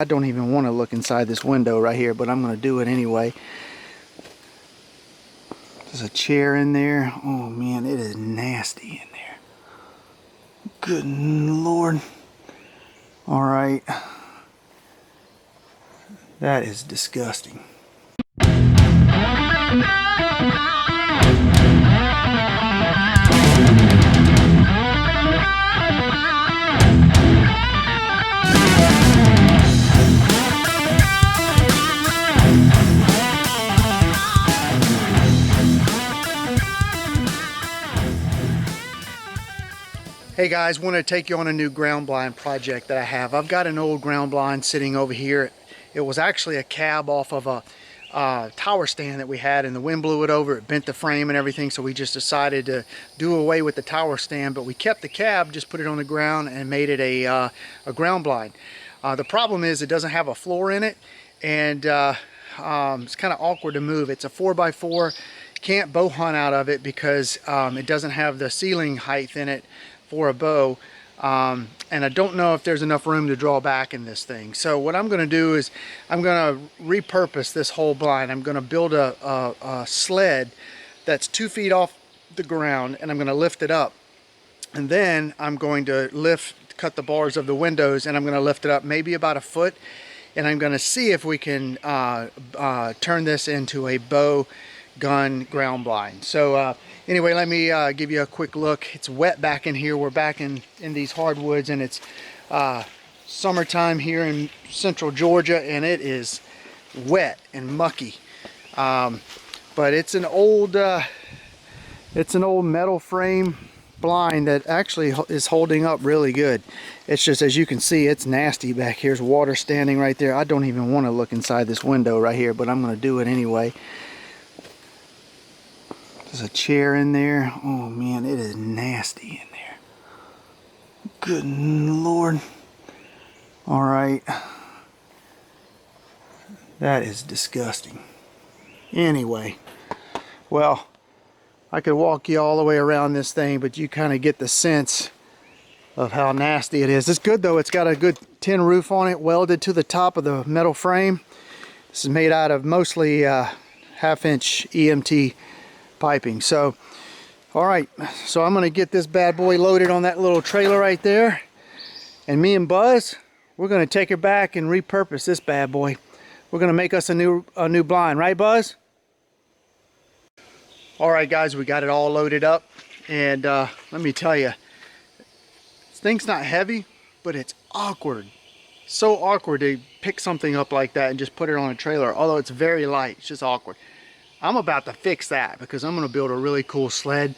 I don't even want to look inside this window right here, but I'm going to do it anyway. There's a chair in there. Oh man, it is nasty in there. Good Lord. All right. That is disgusting. Hey guys, want to take you on a new ground blind project that I have. I've got an old ground blind sitting over here. It was actually a cab off of a tower stand that we had, and the wind blew it over. It bent the frame and everything, so we just decided to do away with the tower stand, but we kept the cab, just put it on the ground and made it a ground blind. The problem is it doesn't have a floor in it, and it's kind of awkward to move. It's a 4x4. Can't bow hunt out of it because it doesn't have the ceiling height in it for a bow, and I don't know if there's enough room to draw back in this thing. So what I'm going to do is I'm going to repurpose this whole blind. I'm going to build a sled that's 2 feet off the ground, and I'm going to lift it up, and then I'm going to cut the bars of the windows, and I'm going to lift it up maybe about a foot, and I'm going to see if we can turn this into a bow gun ground blind. So anyway, let me give you a quick look. It's wet back in here. We're back in these hardwoods, and it's summertime here in central Georgia, and it is wet and mucky. But it's an old metal frame blind that actually is holding up really good. It's just, as you can see, it's nasty back here. There's water standing right there. I don't even want to look inside this window right here, but I'm going to do it anyway. There's a chair in there. Oh man, it is nasty in there. Good Lord. All right. That is disgusting. Anyway, well, I could walk you all the way around this thing, but you kind of get the sense of how nasty it is. It's good though. It's got a good tin roof on it, welded to the top of the metal frame. This is made out of mostly 1/2-inch EMT piping. So all right, so I'm gonna get this bad boy loaded on that little trailer right there, and me and Buzz, we're gonna take her back and repurpose this bad boy. We're gonna make us a new blind, right Buzz? All right guys, we got it all loaded up, and let me tell you, this thing's not heavy, but it's awkward. So awkward to pick something up like that and just put it on a trailer. Although it's very light, it's just awkward. I'm about to fix that because I'm going to build a really cool sled,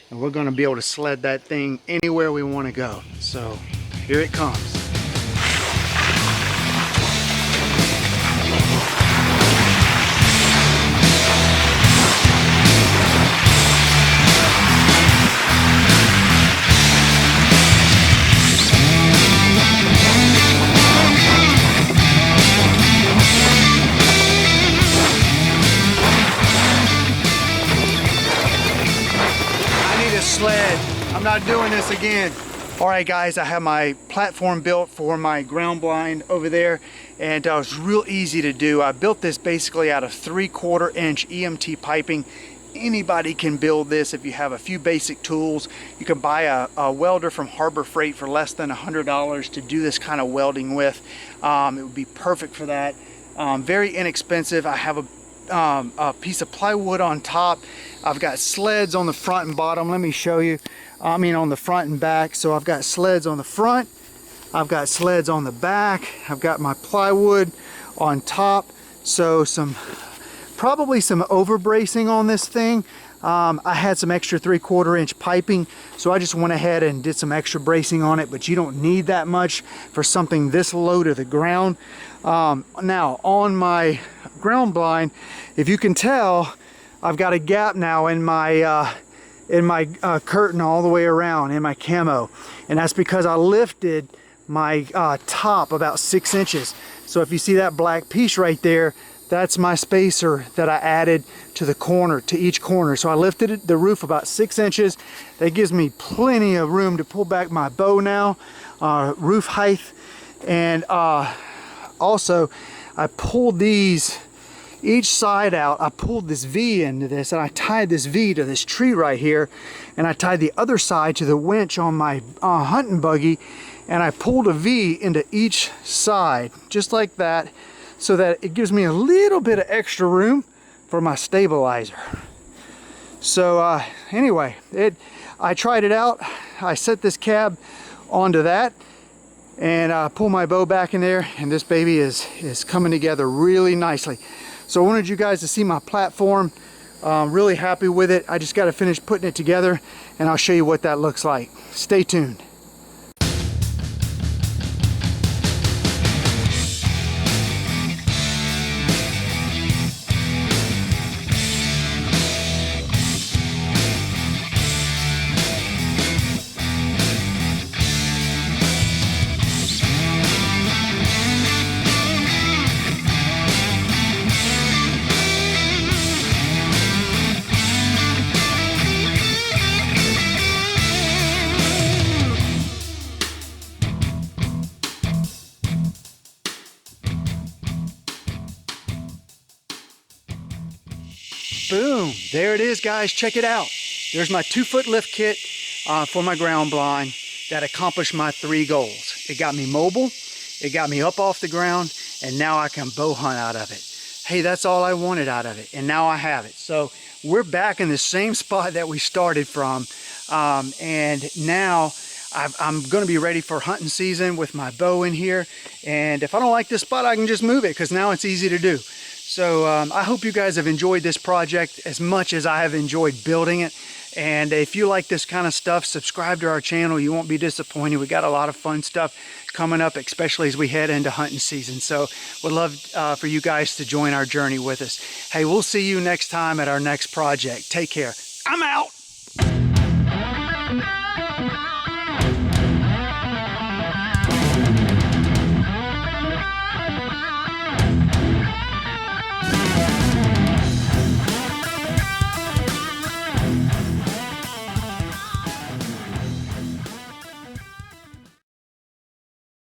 and we're going to be able to sled that thing anywhere we want to go. So here it comes. Sled. I'm not doing this again. All right guys, I have my platform built for my ground blind over there, and it was real easy to do. I built this basically out of 3/4 inch EMT piping. Anybody can build this if you have a few basic tools. You can buy a welder from Harbor Freight for less than $100 to do this kind of welding with. It would be perfect for that. Very inexpensive. I have a piece of plywood on top. I've got sleds on the front and bottom. Let me show you. I mean on the front and back. So I've got sleds on the front, I've got sleds on the back, I've got my plywood on top. So probably some over bracing on this thing. I had some extra 3/4 inch piping, so I just went ahead and did some extra bracing on it, but you don't need that much for something this low to the ground. Now on my ground blind, if you can tell, I've got a gap now in my curtain all the way around in my camo, and that's because I lifted my top about 6 inches. So if you see that black piece right there, that's my spacer that I added to the corner, to each corner. So I lifted the roof about 6 inches. That gives me plenty of room to pull back my bow now, roof height. And also, I pulled these, each side out. I pulled this V into this, and I tied this V to this tree right here, and I tied the other side to the winch on my hunting buggy, and I pulled a V into each side, just like that, so that it gives me a little bit of extra room for my stabilizer. So anyway, I tried it out. I set this cab onto that, and pull my bow back in there, and this baby is coming together really nicely. So I wanted you guys to see my platform. Really happy with it. I just got to finish putting it together, and I'll show you what that looks like. Stay tuned. Boom, there it is, guys. Check it out. There's my 2-foot lift kit for my ground blind that accomplished my 3 goals. It got me mobile, it got me up off the ground, and now I can bow hunt out of it. Hey, that's all I wanted out of it, and now I have it. So we're back in the same spot that we started from, and now I'm going to be ready for hunting season with my bow in here. And if I don't like this spot, I can just move it, because now it's easy to do. So I hope you guys have enjoyed this project as much as I have enjoyed building it. And if you like this kind of stuff, subscribe to our channel. You won't be disappointed. We got a lot of fun stuff coming up, especially as we head into hunting season. So we'd love for you guys to join our journey with us. Hey, we'll see you next time at our next project. Take care. I'm out.